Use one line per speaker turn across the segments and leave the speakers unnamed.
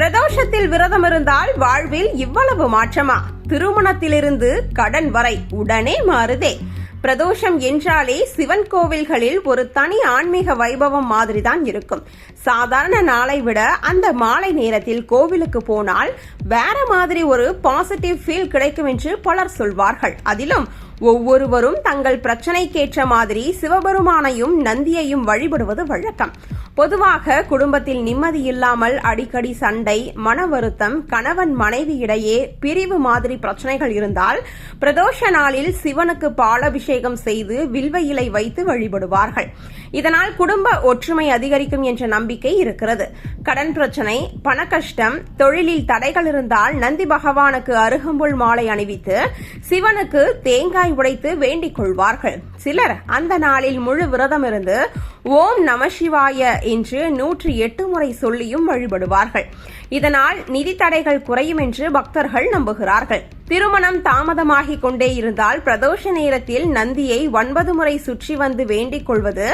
பிரதோஷத்தில் விரதம் இருந்தால் வாழ்வில் இவ்வளவு மாற்றமா? திருமணத்திலிருந்து கடன் வரை உடனே மாறுதே. பிரதோஷம் என்றாலே சிவன் கோவில்களில் ஒரு தனி ஆன்மீக வைபவம் மாதிரிதான் இருக்கும். சாதாரண நாளை விட அந்த மாலை நேரத்தில் கோவிலுக்கு போனால் வேற மாதிரி ஒரு பாசிட்டிவ் ஃபீல் கிடைக்கும் என்று பலர் சொல்வார்கள். அதிலும் ஒவ்வொருவரும் தங்கள் பிரச்சனைக்கேற்ற மாதிரி சிவபெருமானையும் நந்தியையும் வழிபடுவது வழக்கம். பொதுவாக குடும்பத்தில் நிம்மதி இல்லாமல் அடிக்கடி சண்டை, மன வருத்தம், கணவன் மனைவி இடையே பிரிவு மாதிரி பிரச்சனைகள் இருந்தால் பிரதோஷ நாளில் சிவனுக்கு பாலாபிஷேகம் செய்து வில்வ இலை வைத்து வழிபடுவார்கள். இதனால் குடும்ப ஒற்றுமை அதிகரிக்கும் என்ற நம்பிக்கை இருக்கிறது. கடன் பிரச்சனை, பண கஷ்டம், தொழிலில் தடைகள் இருந்தால் நந்தி பகவானுக்கு அருகம்புல் மாலை அணிவித்து சிவனுக்கு தேங்காய் உடைத்து வேண்டிக் கொள்வார்கள். சிலர் அந்த நாளில் முழு விரதம் இருந்து ஓம் நம சிவாய என்று 108 முறை சொல்லியும் வழிபடுவார்கள். இதனால் நிதி தடைகள் குறையும் என்று பக்தர்கள் நம்புகிறார்கள். திருமணம் தாமதமாகிக் கொண்டே இருந்தால் பிரதோஷ நேரத்தில் நந்தியை 9 முறை சுற்றி வந்து வேண்டிக் கொள்வது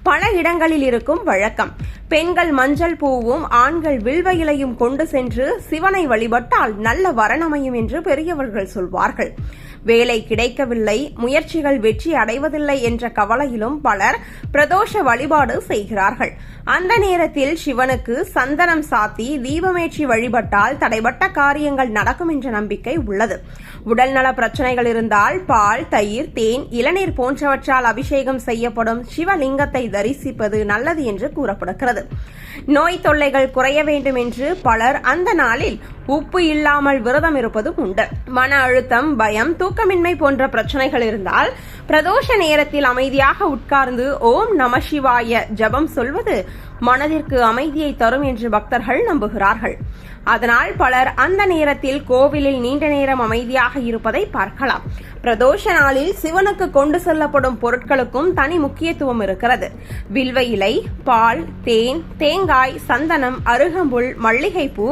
பல இடங்களில் இருக்கும் வழக்கம். பெண்கள் மஞ்சள் பூவும் ஆண்கள் வில்வ இலையும் கொண்டு சென்று சிவனை வழிபட்டால் நல்ல வரனமையும் என்று பெரியவர்கள் சொல்வார்கள். வேலை கிடைக்கவில்லை, முயற்சிகள் வெற்றி அடைவதில்லை என்ற கவலையிலும் பலர் பிரதோஷ வழிபாடு செய்கிறார்கள். அந்த நேரத்தில் சிவனுக்கு சந்தனம் சாத்தி தீபமேற்றி வழிபட்டால் தடைபட்ட காரியங்கள் நடக்கும் என்ற நம்பிக்கை உள்ளது. உடல்நல பிரச்சனைகள் இருந்தால் பால், தயிர், தேன், இளநீர் போன்றவற்றால் அபிஷேகம் செய்யப்படும் சிவலிங்கத்தை தரிசிப்பது நல்லது என்று கூறப்படுகிறது. நோய் தொல்லைகள் குறைய வேண்டும் என்று பலர் அந்த நாளில் உப்பு இல்லாமல் விரதம் இருப்பதும் உண்டு. மன அழுத்தம், பயம், தூக்கமின்மை போன்ற பிரச்சனைகள் இருந்தால் பிரதோஷ நேரத்தில் அமைதியாக உட்கார்ந்து ஓம் நம சிவாய ஜபம் சொல்வது மனதிற்கு அமைதியை தரும் என்று பக்தர்கள் நம்புகிறார்கள். அதனால் பலர் அந்த நேரத்தில் கோவிலில் நீண்ட நேரம் அமைதியாக இருப்பதை பார்க்கலாம். பிரதோஷ நாளில் சிவனுக்கு கொண்டு செல்லப்படும் பொருட்களுக்கும் தனி முக்கியத்துவம் இருக்கிறது. வில்வ இலை, பால், தேன், தேங்காய், சந்தனம், அருகம்புல், மல்லிகைப்பூ,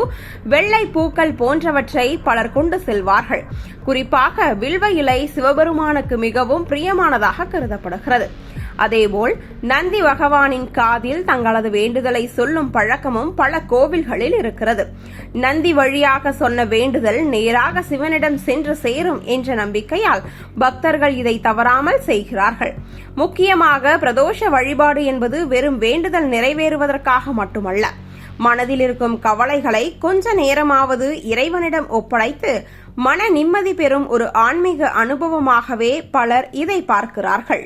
வெள்ளை பூக்கள் போன்றவற்றை பலர் கொண்டு செல்வார்கள். குறிப்பாக வில்வ இலை சிவபெருமானுக்கு மிகவும் பிரியமானதாக கருதப்படுகிறது. அதேபோல் நந்தி பகவானின் காதில் தங்களது வேண்டுதலை சொல்லும் பழக்கமும் பல கோவில்களில் இருக்கிறது. நந்தி வழியாக சொன்ன வேண்டுதல் நேராக சிவனிடம் சென்று சேரும் என்ற நம்பிக்கையால் பக்தர்கள் இதை தவறாமல் செய்கிறார்கள். முக்கியமாக பிரதோஷ வழிபாடு என்பது வெறும் வேண்டுதல் நிறைவேறுவதற்காக மட்டுமல்ல. மனதில் இருக்கும் கவலைகளை கொஞ்ச நேரமாவது இறைவனிடம் ஒப்படைத்து மன நிம்மதி பெறும் ஒரு ஆன்மீக அனுபவமாகவே பலர் இதை பார்க்கிறார்கள்.